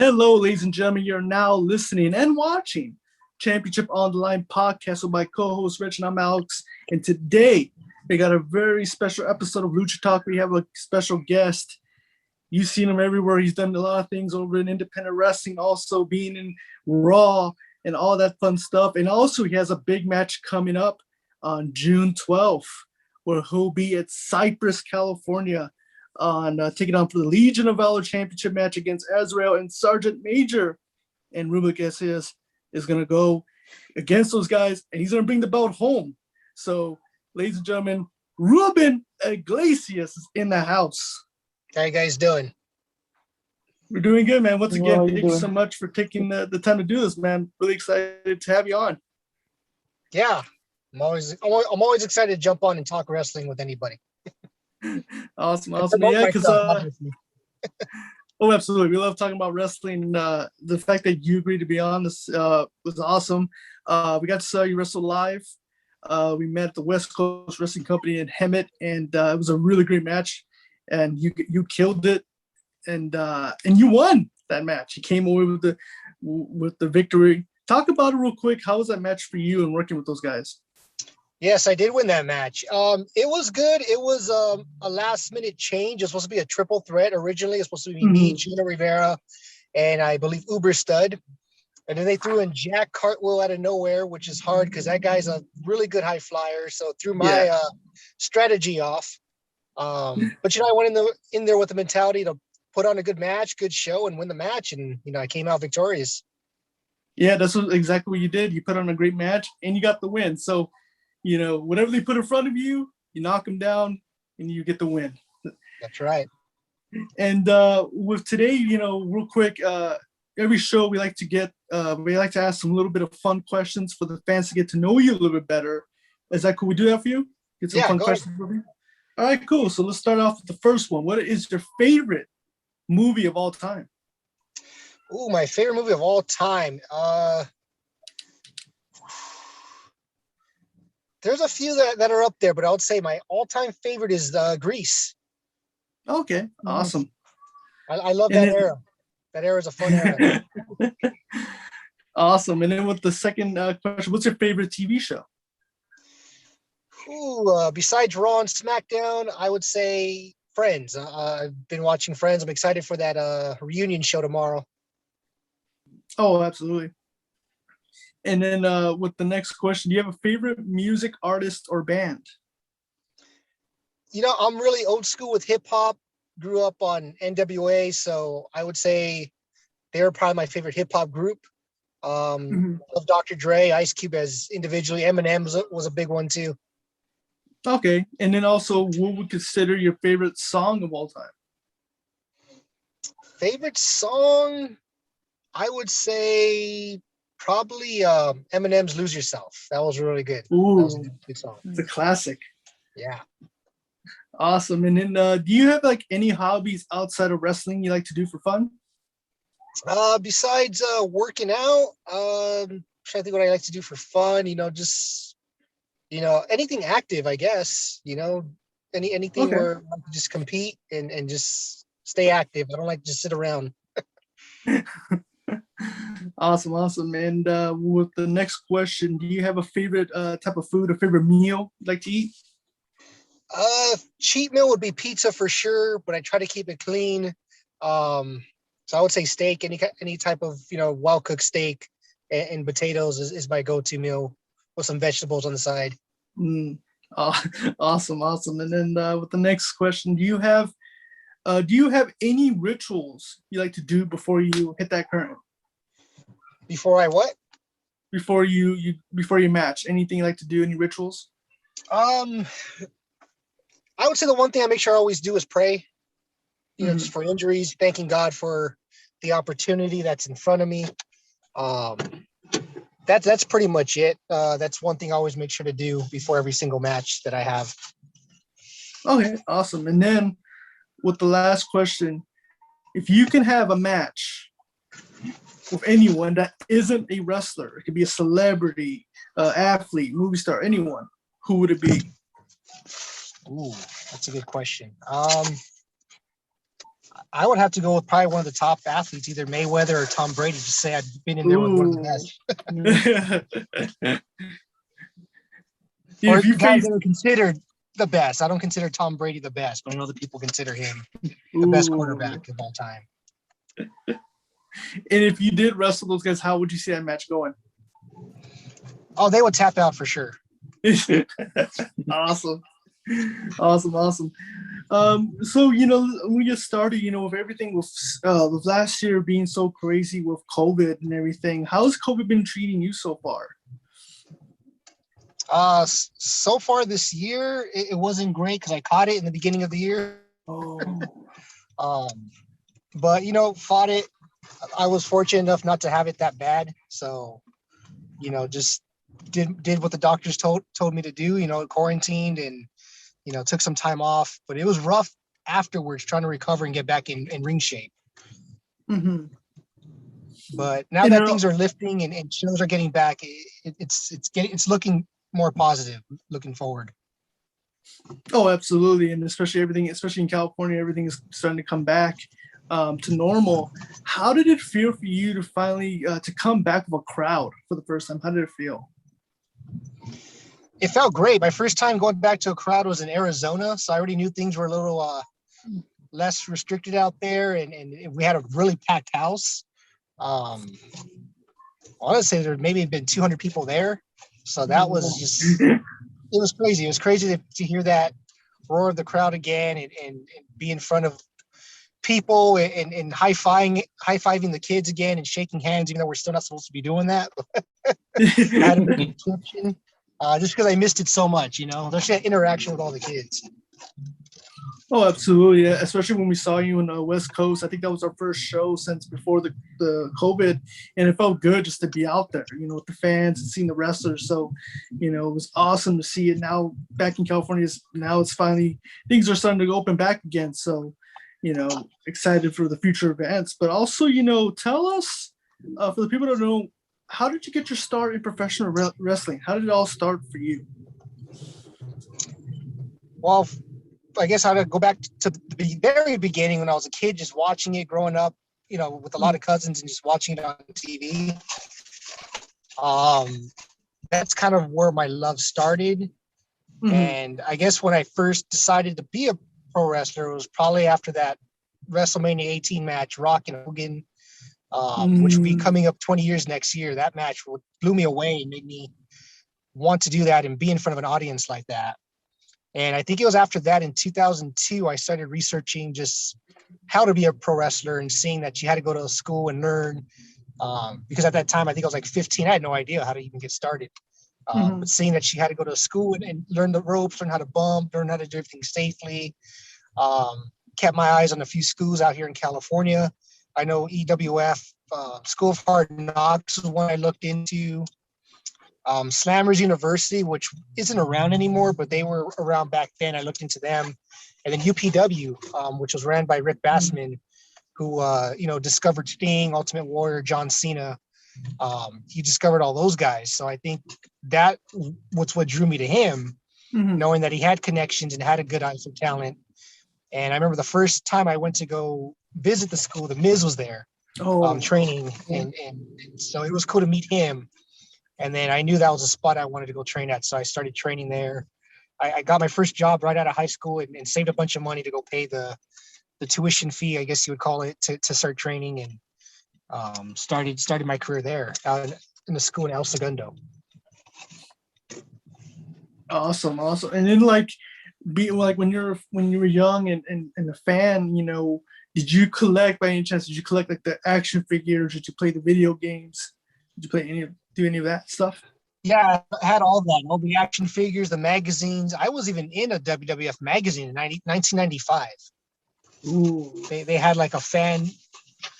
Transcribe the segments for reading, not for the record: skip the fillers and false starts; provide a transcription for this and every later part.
Hello, ladies and gentlemen. You're now listening and watching Championship on the Line podcast with my co-host Rich, and I'm Alex. And today we got a very special episode of Lucha Talk. We have a special guest. You've seen him everywhere. He's done a lot of things over in independent wrestling, also being in Raw and all that fun stuff. And also he has a big match coming up on June 12th, where he'll be at Cypress, California, on taking on for the Legion of Valor Championship match against Azrael and Sergeant Major. And Ruben Iglesias is going to go against those guys, and he's going to bring the belt home. So, ladies and gentlemen, Ruben Iglesias is in the house. How you guys doing? We're doing good, man. Once again, thank you doing? so much for taking the time to do this, man. Really excited to have you on. Yeah, I'm always excited to jump on and talk wrestling with anybody. Awesome. Yeah, because oh, absolutely, we love talking about wrestling. The fact that you agreed to be on this was awesome. We got to saw you wrestle live. We met at the West Coast Wrestling Company in Hemet, and it was a really great match. And you killed it, and you won that match. You came away with the victory. Talk about it real quick. How was that match for you and working with those guys? Yes, I did win that match. It was good. It was a last-minute change. It was supposed to be a triple threat originally. It was supposed to be me, Gino Rivera, and I believe Uber Stud. And then they threw in Jack Cartwheel out of nowhere, which is hard because that guy's a really good high flyer. So it threw my strategy off. But I went in there with the mentality to put on a good match, good show, and win the match. And I came out victorious. Yeah, that's exactly what you did. You put on a great match, and you got the win. So, whatever they put in front of you, you knock them down, and you get the win. That's right. And with today, real quick, every show we like to ask some little bit of fun questions for the fans to get to know you a little bit better. Is that cool? We do that for you? Get some fun questions for you? All right, cool. So let's start off with the first one. What is your favorite movie of all time? Ooh, my favorite movie of all time. There's a few that are up there, but I would say my all-time favorite is Grease. Okay, awesome. I love that era. That era is a fun era. Awesome. And then with the second question, what's your favorite TV show? Ooh, besides Raw and SmackDown, I would say Friends. I've been watching Friends. I'm excited for that reunion show tomorrow. Oh, absolutely. And then with the next question, do you have a favorite music artist or band? I'm really old school with hip hop. Grew up on NWA, so I would say they're probably my favorite hip hop group. Love Dr. Dre, Ice Cube as individually. Eminem was a big one too. Okay, and then also, what would consider your favorite song of all time? Favorite song, I would say probably Eminem's "Lose Yourself." That was really good. Ooh, that was a good song. It's a classic. Yeah. Awesome. And then, do you have any hobbies outside of wrestling you like to do for fun? Besides working out, trying to think what I like to do for fun. Just anything active, I guess. Anything where I can just compete and just stay active. I don't like to just sit around. Awesome. And with the next question, do you have a favorite type of food, a favorite meal you like to eat? Cheat meal would be pizza for sure, but I try to keep it clean. So I would say steak, any type of well cooked steak and potatoes is my go-to meal with some vegetables on the side. Awesome. And then with the next question, do you have any rituals you like to do before you hit that curtain? Before I what? Before you match, anything you like to do? Any rituals? I would say the one thing I make sure I always do is pray. Just for injuries, thanking God for the opportunity that's in front of me. That's pretty much it. That's one thing I always make sure to do before every single match that I have. Okay, awesome. And then with the last question, if you can have a match with anyone that isn't a wrestler, it could be a celebrity, athlete, movie star, anyone, who would it be? Ooh, that's a good question. I would have to go with probably one of the top athletes, either Mayweather or Tom Brady, to say I've been in there with one of the best. Or If you guys face, that are considered the best. I don't consider Tom Brady the best, but I know that people consider him the best ooh. quarterback of all time. And if you did wrestle those guys, how would you see that match going? Oh, they would tap out for sure. Awesome. Awesome. So when we get started, with everything with last year being so crazy with COVID and everything, how's COVID been treating you so far? So far this year, it wasn't great because I caught it in the beginning of the year. Oh. But fought it. I was fortunate enough not to have it that bad, so just did what the doctors told me to do. Quarantined and took some time off, but it was rough afterwards trying to recover and get back in ring shape. Mm-hmm. But now that things are lifting and shows are getting back, it's looking more positive looking forward. Oh, absolutely. And especially in California, everything is starting to come back to normal. How did it feel for you to finally to come back with a crowd for the first time? How did it feel? It felt great. My first time going back to a crowd was in Arizona, so I already knew things were a little less restricted out there, and we had a really packed house. I want to say there maybe been 200 people there, so that was just it was crazy. It was crazy to hear that roar of the crowd again and be in front of people and high-fiving the kids again and shaking hands, even though we're still not supposed to be doing that. I had a big exception. Just because I missed it so much, there's that interaction with all the kids. Oh, absolutely. Especially when we saw you on the West Coast. I think that was our first show since before the COVID. And it felt good just to be out there, with the fans and seeing the wrestlers. So, it was awesome to see it now back in California. Now it's finally, things are starting to open back again. So, excited for the future events. But also, tell us, for the people that don't know, how did you get your start in professional wrestling? How did it all start for you? Well, I guess I'd go back to the very beginning when I was a kid, just watching it growing up, with a lot of cousins and just watching it on TV. That's kind of where my love started. Mm-hmm. And I guess when I first decided to be a pro wrestler, it was probably after that WrestleMania 18 match, Rock and Hogan, which will be coming up 20 years next year. That match blew me away and made me want to do that and be in front of an audience like that. And I think it was after that in 2002, I started researching just how to be a pro wrestler and seeing that you had to go to a school and learn. Because at that time, I think I was like 15. I had no idea how to even get started. But seeing that she had to go to a school and learn the ropes, learn how to bump, learn how to do everything safely. Kept my eyes on a few schools out here in California. I know EWF, School of Hard Knocks was one I looked into. Slammers University, which isn't around anymore, but they were around back then. I looked into them. And then UPW, which was ran by Rick Bassman, who, discovered Sting, Ultimate Warrior, John Cena. He discovered all those guys. So I think that was what drew me to him, knowing that he had connections and had a good eye for talent. And I remember the first time I went to go visit the school, the Miz was there training. And so it was cool to meet him. And then I knew that was a spot I wanted to go train at. So I started training there. I got my first job right out of high school and saved a bunch of money to go pay the tuition fee, I guess you would call it, to start training, and started my career there in the school in El Segundo. Awesome. And then when you were young and a fan, did you collect by any chance? Did you collect like the action figures? Did you play the video games? Did you do any of that stuff? Yeah, I had all that, all the action figures, the magazines. I was even in a WWF magazine in 1995. Ooh. They had like a fan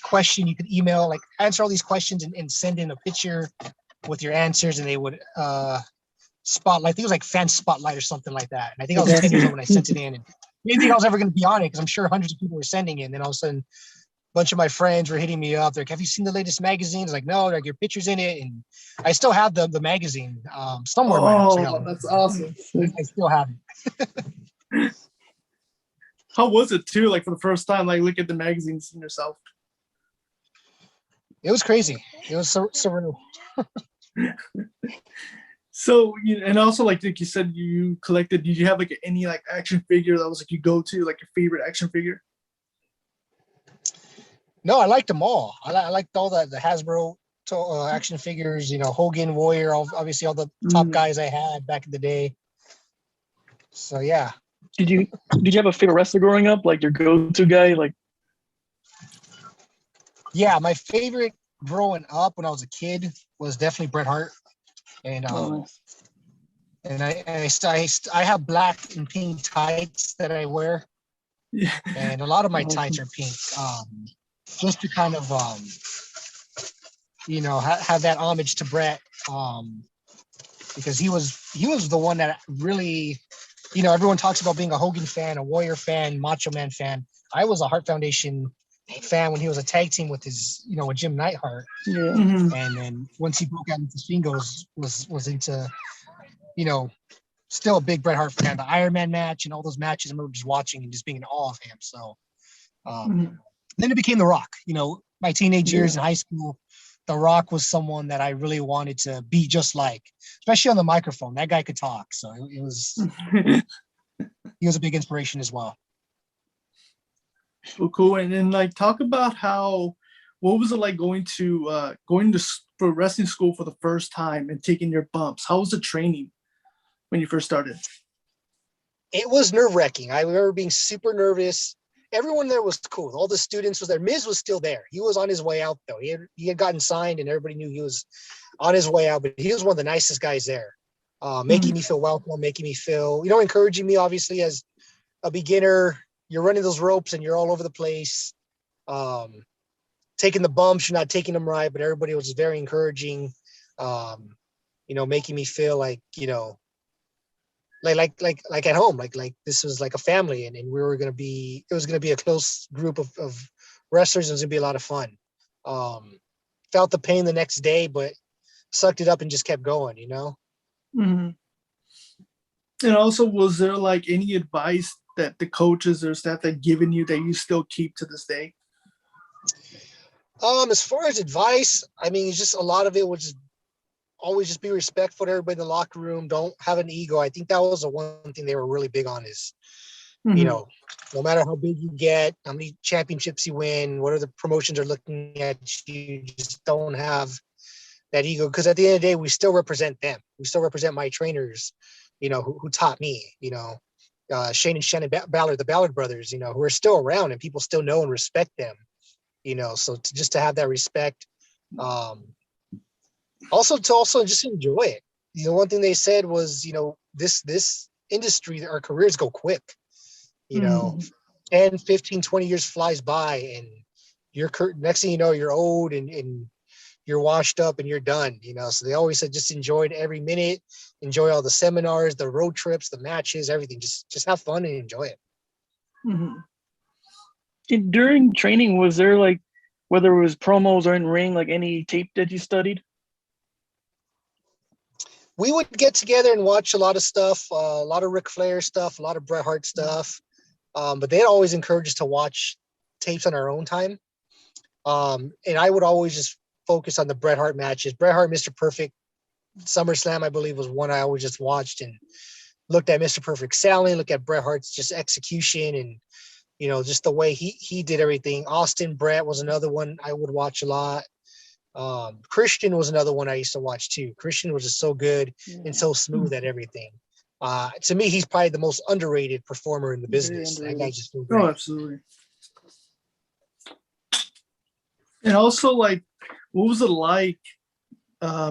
question you could email, like answer all these questions and send in a picture with your answers, and they would spotlight. I think it was like fan spotlight or something like that. And I think I was 10 years old when I sent it in, and I didn't think I was ever going to be on it because I'm sure hundreds of people were sending it. And then all of a sudden, bunch of my friends were hitting me up. They're like, "Have you seen the latest magazine?" I was like, "No." Like, your picture's in it, and I still have the magazine somewhere in my house. Oh, that's awesome. I still have it. How was it too? Like for the first time, like look at the magazine, seeing yourself. It was crazy. It was surreal. So and also like you said, you collected. Did you have like any like action figure that was like you go to like your favorite action figure? No, I liked them all. I liked all the Hasbro action figures. Hogan, Warrior, obviously all the top guys I had back in the day. So yeah. Did you have a favorite wrestler growing up? Like your go-to guy? Like, yeah, my favorite growing up when I was a kid was definitely Bret Hart, and and I have black and pink tights that I wear, Yeah. and a lot of my tights are pink, just to kind of have that homage to Bret, because he was the one that really, everyone talks about being a Hogan fan, a Warrior fan, Macho Man fan. I was a Hart Foundation fan when he was a tag team with his, with Jim Neidhart. yeah. Mhm. And then once he broke out into singles, was into, still a big Bret Hart fan. The Iron Man match and all those matches, I remember just watching and just being in awe of him. So then it became The Rock. My teenage years in high school, The Rock was someone that I really wanted to be just like, especially on the microphone. That guy could talk. So he was a big inspiration as well. Well, cool. And then like talk about what was it like going to for wrestling school for the first time and taking your bumps? How was the training when you first started? It was nerve-wracking. I remember being super nervous. Everyone there was cool. All the students was there. Miz was still there. He was on his way out though. He had gotten signed and everybody knew he was on his way out, but he was one of the nicest guys there. Making me feel welcome, making me feel, encouraging me obviously as a beginner. You're running those ropes and you're all over the place. Taking the bumps, you're not taking them right, but everybody was very encouraging. Making me feel like, like at home, like this was like a family, and it was gonna be a close group of wrestlers. It was gonna be a lot of fun. Felt the pain the next day, but sucked it up and just kept going, Mm-hmm. And also, was there like any advice that the coaches or staff had given you that you still keep to this day? As far as advice, I mean, it's just a lot of it was just always just be respectful to everybody in the locker room. Don't have an ego. I think that was the one thing they were really big on is, no matter how big you get, how many championships you win, what other promotions are looking at you, just don't have that ego. Because at the end of the day, we still represent them. We still represent my trainers, who taught me, Shane and Shannon Ballard, the Ballard brothers, who are still around and people still know and respect them, so just to have that respect. Also just enjoy it. One thing they said was, this industry, our careers go quick, 10, 15, 20 years flies by and next thing you know, you're old and you're washed up and you're done, so they always said, just enjoy it every minute, enjoy all the seminars, the road trips, the matches, everything, just have fun and enjoy it. And during training, was there like, whether it was promos or in ring, like any tape that you studied? We would get together and watch a lot of stuff, a lot of Ric Flair stuff, a lot of Bret Hart stuff. But they'd always encourage us to watch tapes on our own time. And I would always just focus on the Bret Hart matches. Bret Hart, Mr. Perfect, SummerSlam, I believe, was one I always just watched and looked at Mr. Perfect selling, look at Bret Hart's just execution and, just the way he did everything. Austin Bret was another one I would watch a lot. Christian was another one I used to watch too. Christian was just so good and so smooth at everything. To me, he's probably the most underrated performer in the business. That guy just so great. Oh, absolutely. And also, like, what was it like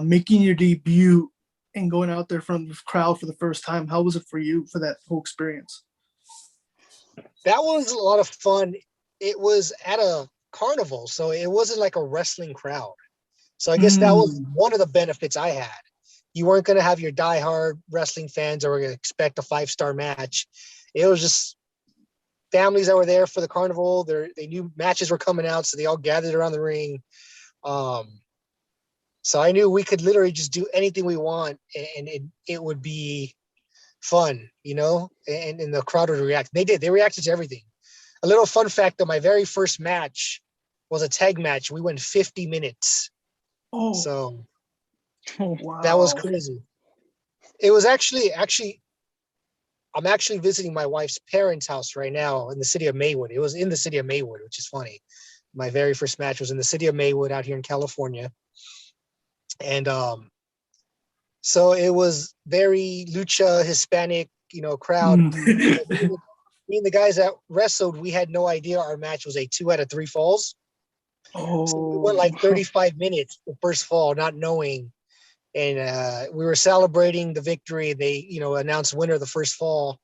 making your debut and going out there from the crowd for the first time? How was it for you for that whole experience? That was a lot of fun. It was at a carnival, so it wasn't like a wrestling crowd. So I guess that was one of the benefits I had. You weren't going to have your diehard wrestling fans that were going to expect a 5-star match. It was just families that were there for the carnival. They knew matches were coming out, so they all gathered around the ring. So I knew we could literally just do anything we want, and it would be fun, and the crowd would react. They did. They reacted to everything. A little fun fact though, my very first match was a tag match. We went 50 minutes. Oh, So wow. that was crazy. It was actually, I'm actually visiting my wife's parents' house right now in the city of Maywood. It was in the city of Maywood, which is funny. My very first match was in the city of Maywood out here in California. And so it was very lucha Hispanic, crowd. Mm. Me and the guys that wrestled, we had no idea our match was a 2 out of 3 falls. So we went like 35 minutes the first fall, not knowing. And we were celebrating the victory. They, announced winner of the first fall.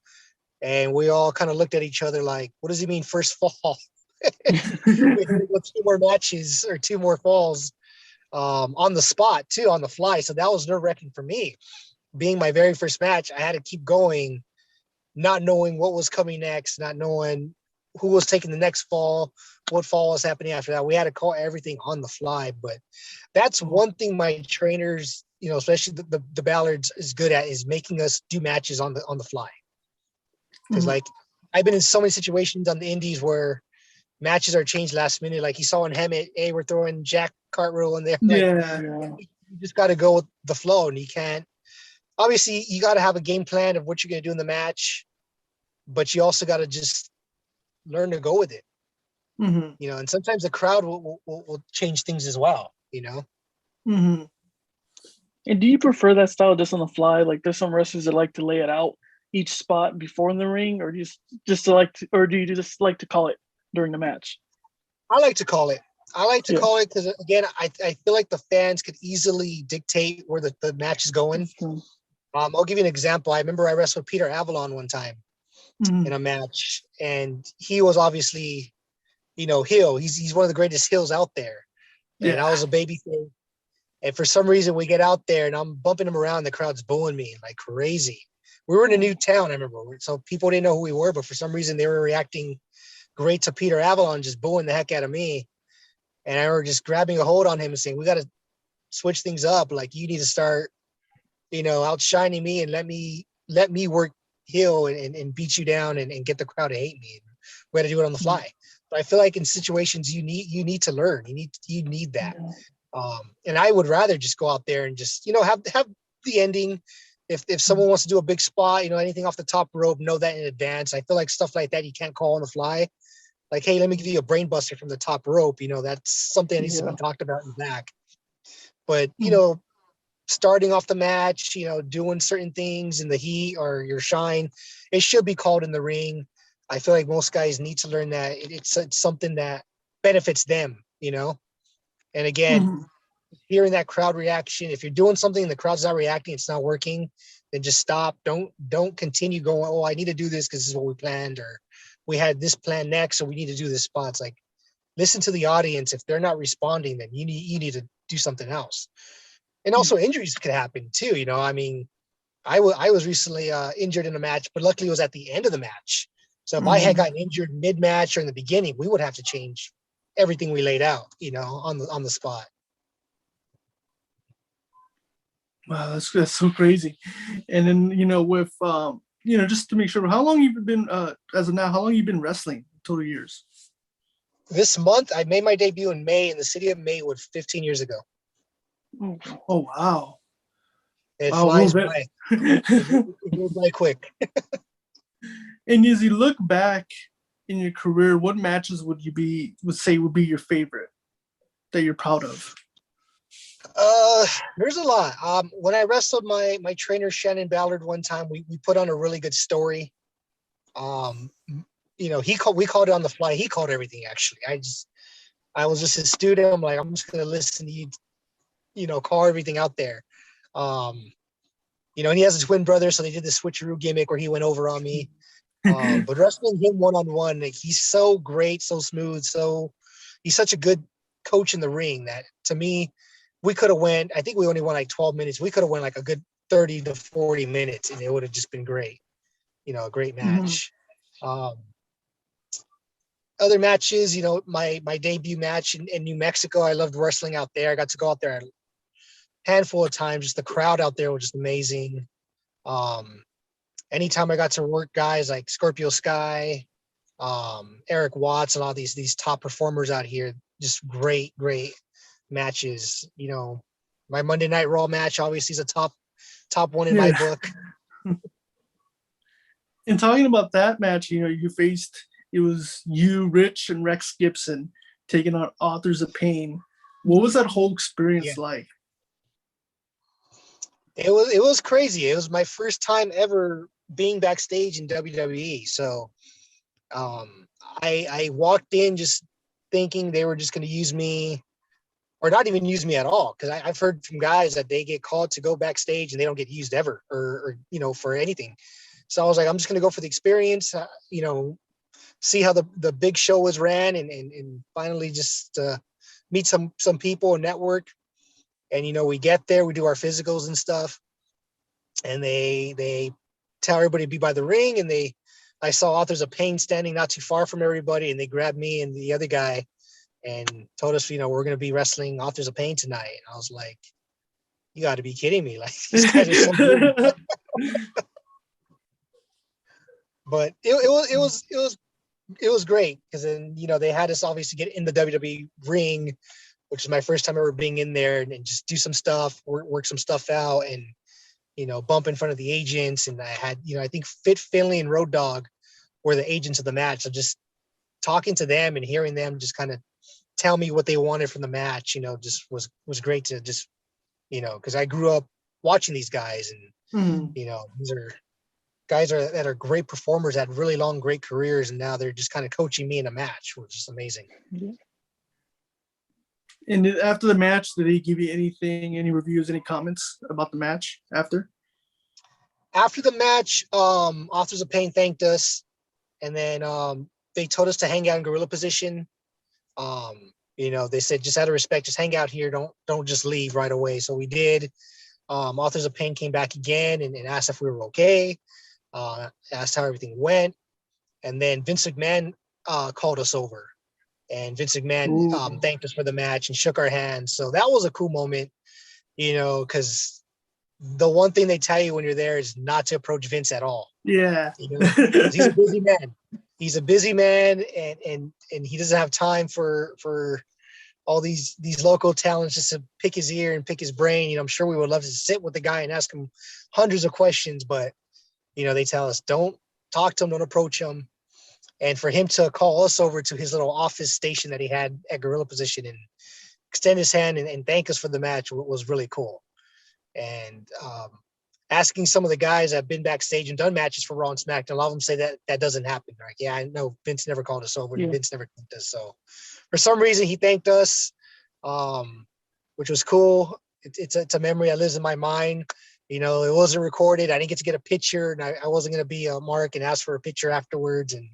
And we all kind of looked at each other like, what does he mean first fall? We had to go 2 more matches or 2 more falls on the spot too, on the fly. So that was nerve-wracking for me. Being my very first match, I had to keep going, not knowing what was coming next, not knowing who was taking the next fall, what fall was happening after that. We had to call everything on the fly. But that's one thing my trainers, especially the Ballards, is good at, is making us do matches on the fly. Because like I've been in so many situations on the indies where matches are changed last minute. Like you saw in Hemet, hey, we're throwing Jack Cartwheel in there. Like, Yeah. you just got to go with the flow, and you can't. Obviously, you got to have a game plan of what you're going to do in the match, but you also got to just learn to go with it. And sometimes the crowd will change things as well. And do you prefer that style just on the fly? Like there's some wrestlers that like to lay it out each spot before in the ring, or or do you just like to call it during the match? I like to call it. Call it because, again, I feel like the fans could easily dictate where the match is going. I'll give you an example. I remember I wrestled Peter Avalon one time in a match, and he was obviously, heel. He's one of the greatest heels out there. And I was a baby face. And for some reason, we get out there, and I'm bumping him around. The crowd's booing me like crazy. We were in a new town, I remember. So people didn't know who we were, but for some reason, they were reacting great to Peter Avalon, just booing the heck out of me. And I remember just grabbing a hold on him and saying, we got to switch things up. Like, you need to start, outshining me and let me work heel and beat you down and get the crowd to hate me. We had to do it on the fly. But I feel like in situations you need to learn. You need that. And I would rather just go out there and just, have the ending. If someone wants to do a big spot, anything off the top rope, know that in advance. I feel like stuff like that you can't call on the fly. Like, hey, let me give you a brain buster from the top rope. That's something that needs to be talked about in the back. But, starting off the match, doing certain things in the heat or your shine, it should be called in the ring. I feel like most guys need to learn that it's something that benefits them, And again, hearing that crowd reaction, if you're doing something and the crowd's not reacting, it's not working, then just stop. Don't continue going, oh, I need to do this because this is what we planned, or we had this plan next, so we need to do this spot. It's like, listen to the audience. If they're not responding, then you need to do something else. And also injuries could happen too. I was recently injured in a match, but luckily it was at the end of the match. So if I had gotten injured mid-match or in the beginning, we would have to change everything we laid out, on the spot. Wow, that's so crazy. And then with just to make sure, how long you've been as of now? How long you been wrestling? Total years. This month, I made my debut in May in the city of Maywood 15 years ago. Oh wow! It flies by. It goes by quick. And as you look back in your career, what matches would say would be your favorite that you're proud of? There's a lot. When I wrestled my trainer Shannon Ballard one time, we put on a really good story. We called it on the fly. He called everything actually. I was just his student. I'm like, I'm just gonna listen to you, call everything out there. And he has a twin brother, so they did the switcheroo gimmick where he went over on me. But wrestling him one-on-one, like, he's so great, so smooth, he's such a good coach in the ring that, to me, we could have went. I think we only won like 12 minutes. We could have went like a good 30 to 40 minutes, and it would have just been great. A great match. Other matches, my debut match in New Mexico, I loved wrestling out there. I got to go out there a handful of times. Just the crowd out there was just amazing. Anytime I got to work guys like Scorpio Sky, Eric Watts, and all these top performers out here. Just great matches. You know, my Monday Night Raw match obviously is a top one in my book. And talking about that match, you know, it was you, Rich, and Rex Gibson taking on Authors of Pain. What was that whole experience like? It was crazy. It was my first time ever being backstage in WWE. So I walked in just thinking they were just going to use me, or not even use me at all. Because I've heard from guys that they get called to go backstage and they don't get used ever, or you know, for anything. So I was like, I'm just going to go for the experience, you know, see how the big show was ran, and finally just meet some people and network. And, you know, we get there, we do our physicals and stuff, and they tell everybody to be by the ring. And I saw Authors of Pain standing not too far from everybody, and they grabbed me and the other guy and told us, you know, we're going to be wrestling Authors of Pain tonight. And I was like, you got to be kidding me. Like, these guys are so good. But it was great, because then, you know, they had us obviously get in the WWE ring, which is my first time ever being in there, and just do some stuff, work some stuff out, and, you know, bump in front of the agents. And I had, you know, I think Fit Finley and Road Dogg were the agents of the match. So just talking to them and hearing them just kind of tell me what they wanted from the match, you know, just was great to just, you know, because I grew up watching these guys, and you know, these are guys that are great performers, had really long, great careers, and now they're just kind of coaching me in a match, which is amazing. And after the match, did they give you anything, any reviews, any comments about the match after? After the match, Authors of Pain thanked us, and then they told us to hang out in gorilla position. You know, they said, just out of respect, just hang out here. Don't just leave right away. So we did. Authors of Pain came back again and asked if we were okay. Asked how everything went. And then Vince McMahon called us over. And Vince McMahon thanked us for the match and shook our hands. So that was a cool moment, you know, because the one thing they tell you when you're there is not to approach Vince at all. Yeah. You know, he's a busy man. He's a busy man, and he doesn't have time for all these local talents just to pick his ear and pick his brain. You know, I'm sure we would love to sit with the guy and ask him hundreds of questions, but, you know, they tell us, don't talk to him, don't approach him. And for him to call us over to his little office station that he had at gorilla position and extend his hand and thank us for the match was really cool. And asking some of the guys that have been backstage and done matches for Raw and SmackDown, a lot of them say that doesn't happen. Like, yeah, I know Vince never called us over, and Vince never thanked us. So for some reason, he thanked us, which was cool. It's a memory that lives in my mind. You know, it wasn't recorded. I didn't get to get a picture, and I wasn't going to be a mark and ask for a picture afterwards and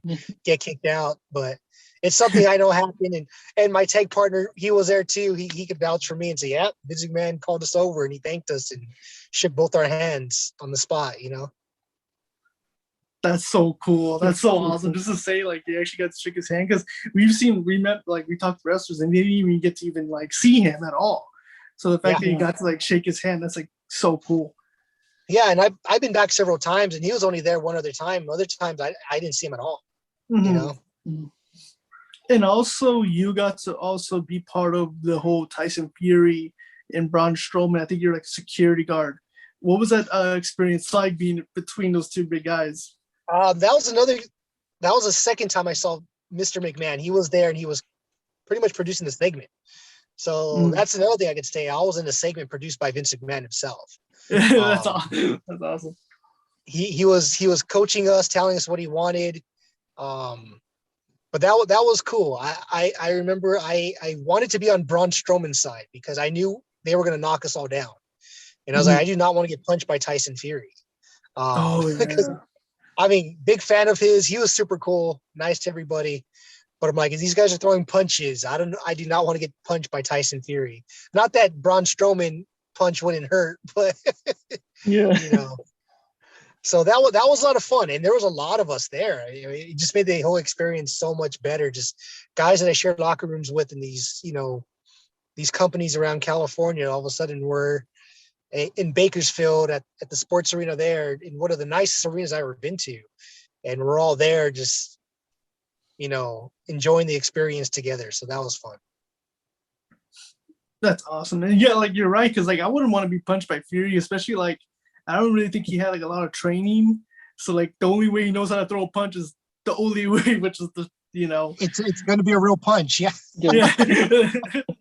get kicked out. But it's something I know happened. And my tag partner, he was there too. He could vouch for me and say, yeah, Vince McMahon called us over and he thanked us and shook both our hands on the spot, you know? That's so cool. That's so awesome. Just to say, like, they actually got to shake his hand, because we talked to wrestlers and they didn't even get to even like see him at all. So the fact that you got to like shake his hand, that's like so cool. Yeah, and I've been back several times, and he was only there one other time. Other times I didn't see him at all. You know? And also, you got to also be part of the whole Tyson Fury and Braun Strowman. I think you're like a security guard. What was that experience like, being between those two big guys? That was the second time I saw Mr. McMahon. He was there, and he was pretty much producing the segment. So that's another thing I could say. I was in a segment produced by Vince McMahon himself. That's awesome. He was coaching us, telling us what he wanted. But that was cool. I remember I wanted to be on Braun Strowman's side because I knew they were going to knock us all down. And I was like, I do not want to get punched by Tyson Fury. Because, I mean, big fan of his. He was super cool, nice to everybody. But I'm like, if these guys are throwing punches, I do not want to get punched by Tyson Fury. Not that Braun Strowman punch wouldn't hurt, but you know. So that was a lot of fun, and there was a lot of us there. It just made the whole experience so much better. Just guys that I shared locker rooms with in these, you know, these companies around California. All of a sudden, we're in Bakersfield at the sports arena there, in one of the nicest arenas I've ever been to, and we're all there just enjoying the experience together. So that was fun. That's awesome. And yeah, like you're right, because like I wouldn't want to be punched by Fury, especially like I don't really think he had like a lot of training. So like the only way he knows how to throw a punch is the only way, which is the it's going to be a real punch. Yeah. Yeah.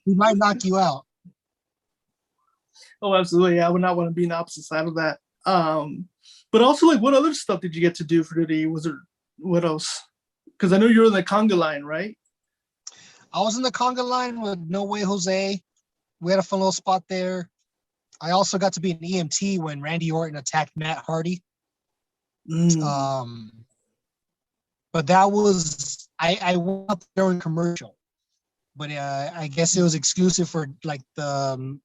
He might knock you out. Oh, absolutely. I would not want to be on the opposite side of that. But also like what other stuff did you get to do for the day? Was there what else? Because I know you're in the conga line, right? I was in the conga line with No Way Jose. We had a fun little spot there. I also got to be an EMT when Randy Orton attacked Matt Hardy. But that was I went up there in commercial, but I guess it was exclusive for like the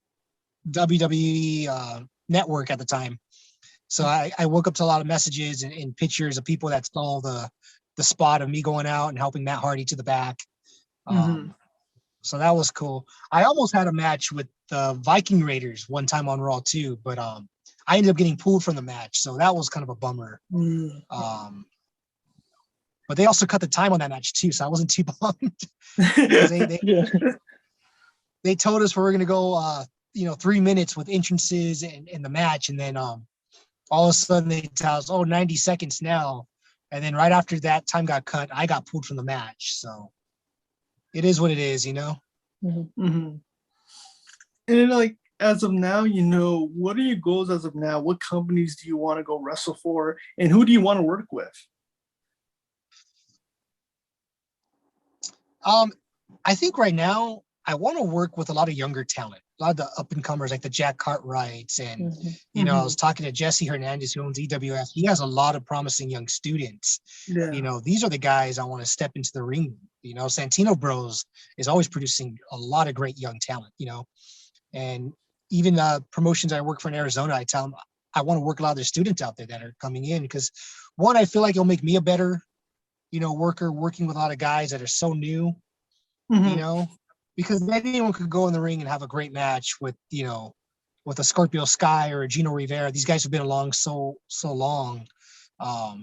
WWE network at the time. So I woke up to a lot of messages and pictures of people that saw the spot of me going out and helping Matt Hardy to the back. So that was cool. I almost had a match with the Viking Raiders one time on Raw too, but I ended up getting pulled from the match, so that was kind of a bummer. But they also cut the time on that match too, so I wasn't too bummed. They told us we were going to go 3 minutes with entrances and the match, and then all of a sudden they tell us 90 seconds now, and then right after that time got cut, I got pulled from the match. So it is what it is. And then like as of now, what are your goals as of now? What companies do you want to go wrestle for, and who do you want to work with? I think right now I want to work with a lot of younger talent, a lot of the up and comers like the Jack Cartwrights, and I was talking to Jesse Hernandez, who owns EWF. He has a lot of promising young students. These are the guys I want to step into the ring. Santino Bros is always producing a lot of great young talent. And even promotions I work for in Arizona, I tell them I want to work a lot of their students out there that are coming in, because one, I feel like it'll make me a better worker, working with a lot of guys that are so new, because anyone could go in the ring and have a great match with a Scorpio Sky or a Gino Rivera. These guys have been along so long.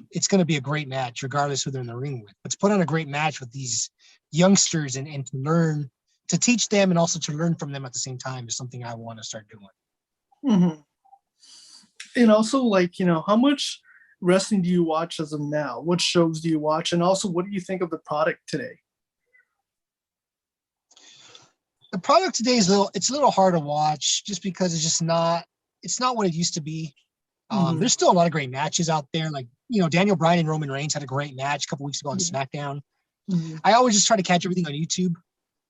It's going to be a great match regardless who they're in the ring with. But to put on a great match with these youngsters and to learn, to teach them and also to learn from them at the same time is something I want to start doing. And also, like, how much wrestling do you watch as of now? What shows do you watch? And also, what do you think of the product today? The product today is a little hard to watch, just because it's not what it used to be. There's still a lot of great matches out there. Like, Daniel Bryan and Roman Reigns had a great match a couple weeks ago on SmackDown. I always just try to catch everything on YouTube.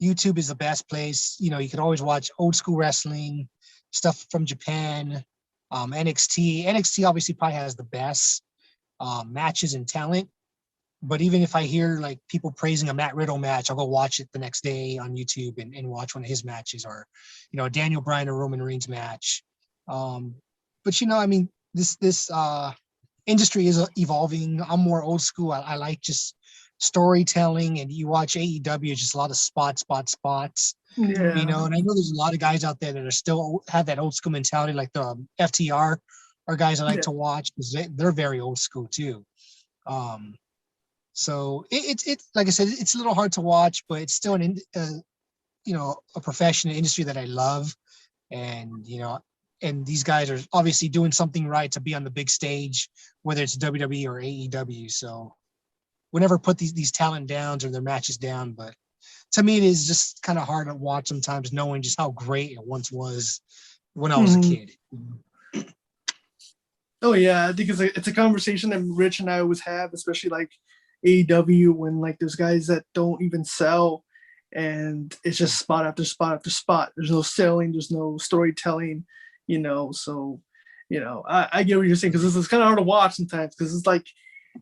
YouTube is the best place. You can always watch old school wrestling, stuff from Japan, NXT. NXT obviously probably has the best matches and talent. But even if I hear like people praising a Matt Riddle match, I'll go watch it the next day on YouTube and watch one of his matches, or, a Daniel Bryan or Roman Reigns match. But this industry is evolving. I'm more old school. I like just storytelling, and you watch AEW, it's just a lot of spots. Yeah. And I know there's a lot of guys out there that are still have that old school mentality, like the FTR are guys I like to watch, because they're very old school too. So it's like I said, it's a little hard to watch, but it's still a profession, an industry that I love. And, and these guys are obviously doing something right to be on the big stage, whether it's WWE or AEW. So we never put these talent downs or their matches down, but to me, it is just kind of hard to watch sometimes, knowing just how great it once was when I was a kid. Oh yeah, I think it's a conversation that Rich and I always have, especially like AEW, when like there's guys that don't even sell, and it's just spot after spot after spot. There's no selling, there's no storytelling, So, I get what you're saying, because this is kind of hard to watch sometimes, because it's like,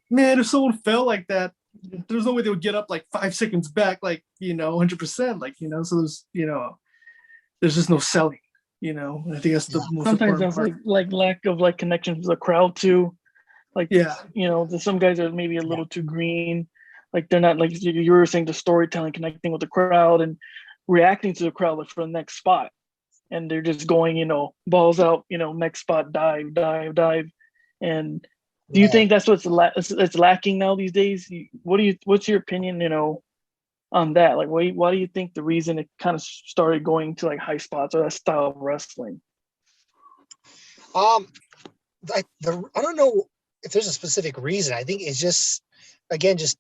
man, if someone fell like that, there's no way they would get up like 5 seconds back, like 100%, like so there's just no selling. I think that's the most sometimes important that's part. like lack of like connection with the crowd too. Like, yeah, some guys are maybe a little too green. Like, they're not, like you were saying, the storytelling, connecting with the crowd and reacting to the crowd, like, for the next spot. And they're just going, balls out, next spot, dive. And Do you Right. think that's it's lacking now these days? What's your opinion, on that? Like, why do you think the reason it kind of started going to like high spots or that style of wrestling? Um, I don't know if there's a specific reason. I think it's just, again, just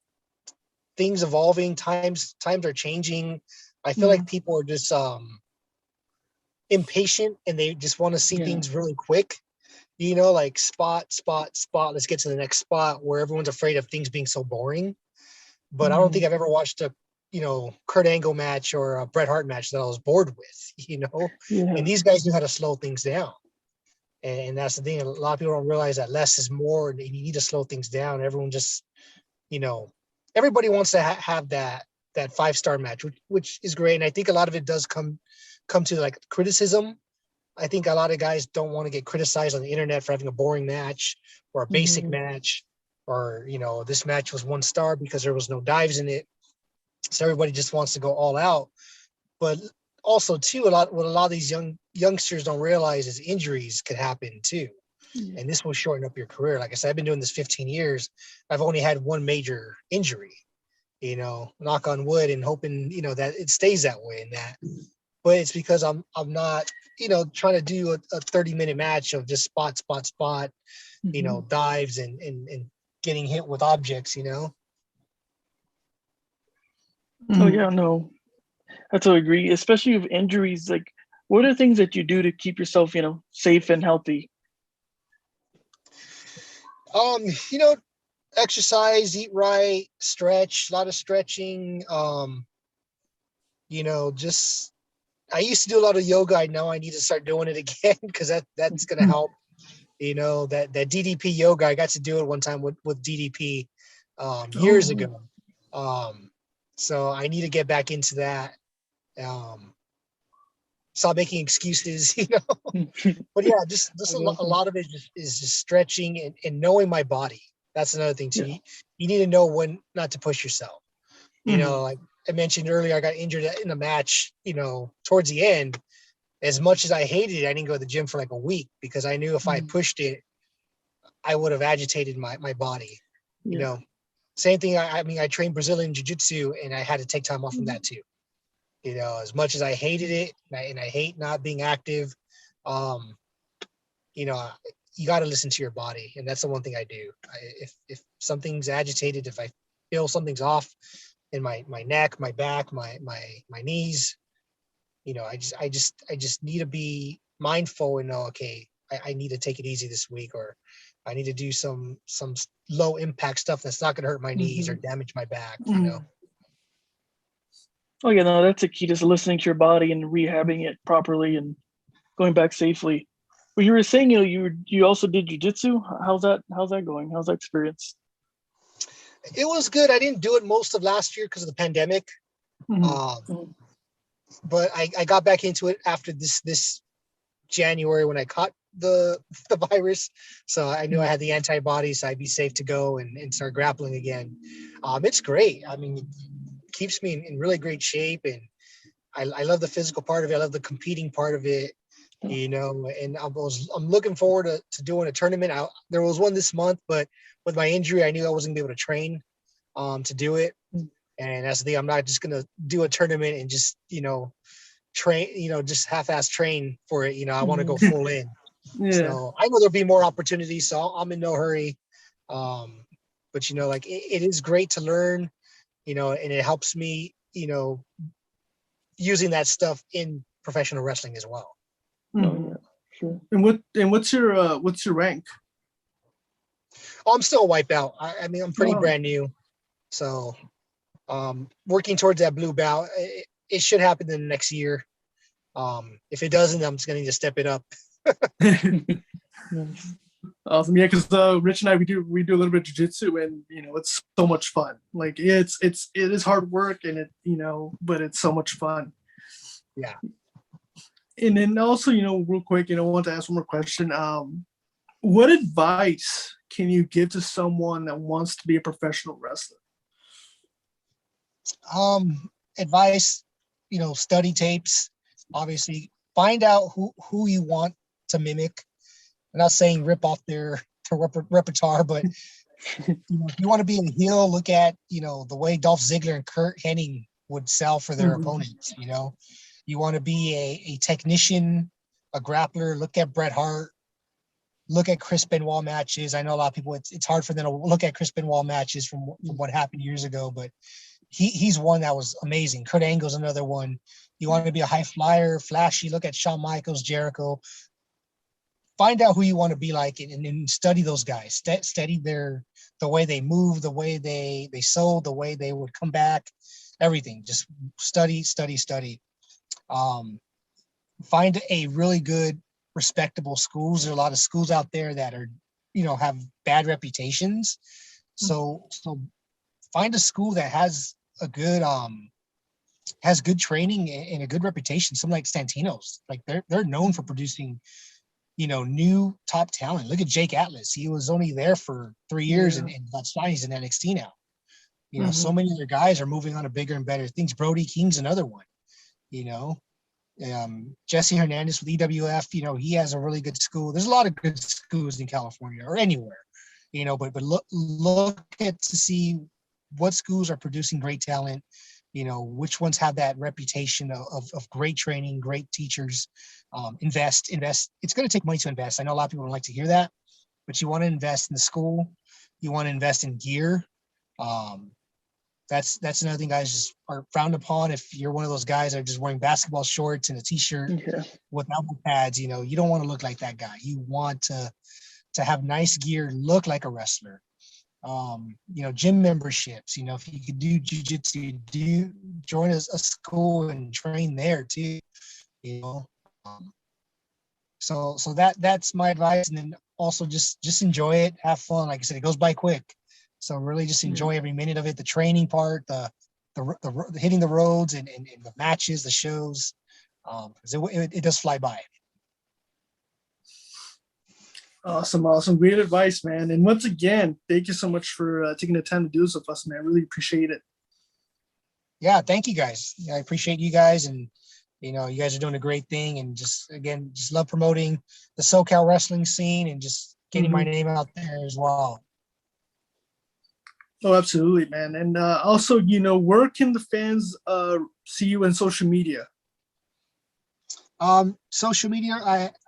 things evolving. Times are changing. I feel like people are just impatient and they just want to see Yeah. things really quick. Like spot, spot, spot. Let's get to the next spot, where everyone's afraid of things being so boring. But I don't think I've ever watched a Kurt Angle match or a Bret Hart match that I was bored with. Yeah. And these guys knew how to slow things down. And that's the thing. A lot of people don't realize that less is more, and you need to slow things down. Everyone just, everybody wants to have that 5-star match, which is great. And I think a lot of it does come to like criticism. I think a lot of guys don't want to get criticized on the internet for having a boring match or a basic match, or this match was 1 star because there was no dives in it. So everybody just wants to go all out. But also too, what a lot of these youngsters don't realize is injuries could happen too. And this will shorten up your career. Like I said, I've been doing this 15 years. I've only had 1 major injury, knock on wood, and hoping, that it stays that way. But it's because I'm not, trying to do a 30-minute match of just spot, dives and getting hit with objects, Oh yeah, no, I totally agree. Especially with injuries, like what are things that you do to keep yourself, safe and healthy? Um, exercise, eat right, stretch, a lot of stretching. Just I used to do a lot of yoga. I know I need to start doing it again because that's gonna help. That DDP yoga. I got to do it one time with DDP years ago. So I need to get back into that. Stop making excuses, But yeah, just a lot of it is just stretching and knowing my body. That's another thing too. Yeah. You need to know when not to push yourself. Like I mentioned earlier, I got injured in a match, towards the end. As much as I hated it, I didn't go to the gym for like a week because I knew if I pushed it, I would have agitated my body. Same thing. I trained Brazilian jiu-jitsu and I had to take time off from that too. As much as I hated it and I hate not being active, you got to listen to your body. And that's the one thing I do. If something's agitated, if I feel something's off in my neck, my back, my knees, I just need to be mindful and know, okay, I need to take it easy this week, or I need to do some low impact stuff that's not going to hurt my knees or damage my back, Oh yeah, no, that's a key, just listening to your body and rehabbing it properly and going back safely. But you were saying, you also did jujitsu. How's that going? How's that experience? It was good. I didn't do it most of last year because of the pandemic. But I got back into it after this January when I caught the virus. So I knew I had the antibodies, so I'd be safe to go and start grappling again. It's great. I mean, it keeps me in really great shape, and I love the physical part of it. I love the competing part of it, and I'm looking forward to doing a tournament. There was one this month, but with my injury, I knew I wasn't gonna be able to train to do it. And that's the thing. I'm not just gonna do a tournament and just train, just half-ass train for it. I want to go full in. So I know there'll be more opportunities, so I'm in no hurry. But like it is great to learn, and it helps me, using that stuff in professional wrestling as well. Oh yeah, sure. And what's your rank? I'm still a wipeout. I mean, I'm pretty brand new, so working towards that blue belt. It should happen in the next year. If it doesn't, I'm just gonna need to step it up. Awesome. Yeah, because Rich and I we do a little bit of jiu-jitsu, and it's so much fun. Like it is hard work, and but it's so much fun. Yeah. And then also, real quick, I want to ask one more question. What advice can you give to someone that wants to be a professional wrestler? Advice, study tapes, obviously find out who you want to mimic. I'm not saying rip off their repertoire, but if you want to be a heel, look at the way Dolph Ziggler and Kurt Hennig would sell for their opponents. You want to be a technician, a grappler. Look at Bret Hart. Look at Chris Benoit matches. I know a lot of people. It's hard for them to look at Chris Benoit matches from what happened years ago, but he's one that was amazing. Kurt Angle's another one. You want to be a high flyer, flashy. Look at Shawn Michaels, Jericho. Find out who you want to be like, and study those guys. Study the way they move, the way they sold, the way they would come back, everything. Just study. Find a really good, respectable schools. There are a lot of schools out there that are, have bad reputations. So find a school that has a good training and a good reputation. Something like Santino's, like they're known for producing, new top talent. Look at Jake Atlas. He was only there for 3 years and that's fine. He's in NXT now. So many other guys are moving on to bigger and better things. Brody King's another one, Jesse Hernandez with EWF, he has a really good school. There's a lot of good schools in California or anywhere, but look at to see what schools are producing great talent, which ones have that reputation of great training, great teachers. Invest. It's going to take money to invest. I know a lot of people don't like to hear that, but you want to invest in the school. You want to invest in gear. That's another thing guys just are frowned upon. If you're one of those guys that are just wearing basketball shorts and a t-shirt with elbow pads, you don't want to look like that guy. You want to have nice gear, look like a wrestler. Gym memberships, if you could do jiu-jitsu, join a school and train there too, so that's my advice. And then also just enjoy it, have fun. Like I said, it goes by quick. So really just enjoy every minute of it, the training part, the hitting the roads and the matches, the shows, because it does fly by. Awesome. Great advice, man. And once again, thank you so much for taking the time to do this with us, man. I really appreciate it. Yeah, thank you guys. I appreciate you guys, and you guys are doing a great thing, and just love promoting the SoCal wrestling scene and just getting my name out there as well. Oh, absolutely, man. And also, where can the fans see you on social media? Social media,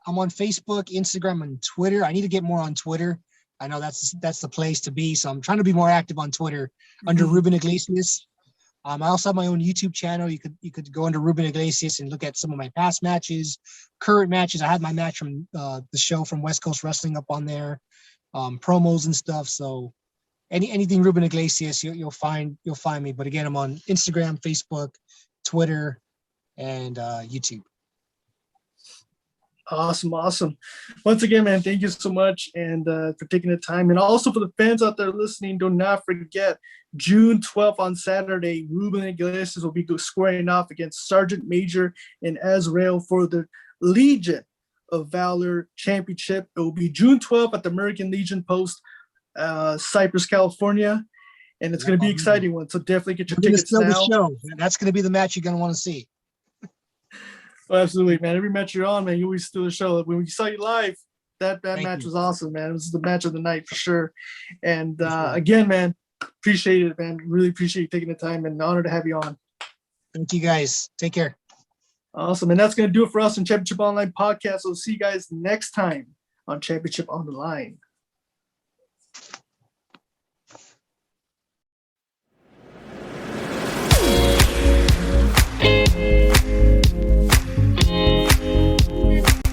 I'm on Facebook, Instagram, and Twitter. I need to get more on Twitter. I know that's the place to be. So I'm trying to be more active on Twitter under Ruben Iglesias. I also have my own YouTube channel. You could go under Ruben Iglesias and look at some of my past matches, current matches. I had my match from the show from West Coast Wrestling up on there, promos and stuff. So anything Ruben Iglesias, you'll find me. But again, I'm on Instagram, Facebook, Twitter, and YouTube. Awesome. Once again, man, thank you so much and for taking the time. And also for the fans out there listening, do not forget, June 12th on Saturday, Ruben Iglesias will be squaring off against Sergeant Major and Azrael for the Legion of Valor Championship. It will be June 12th at the American Legion Post, Cypress, California. And it's going to be an exciting one. So definitely get your tickets now. The show. That's going to be the match you're going to want to see. Oh, absolutely, man. Every match you're on, man, you always steal the show. When we saw you live, that match was awesome, man. It was the match of the night for sure. And again, man, appreciate it, man. Really appreciate you taking the time and an honor to have you on. Thank you, guys. Take care. Awesome. And that's going to do it for us on Championship Online Podcast. We'll see you guys next time on Championship on the Line.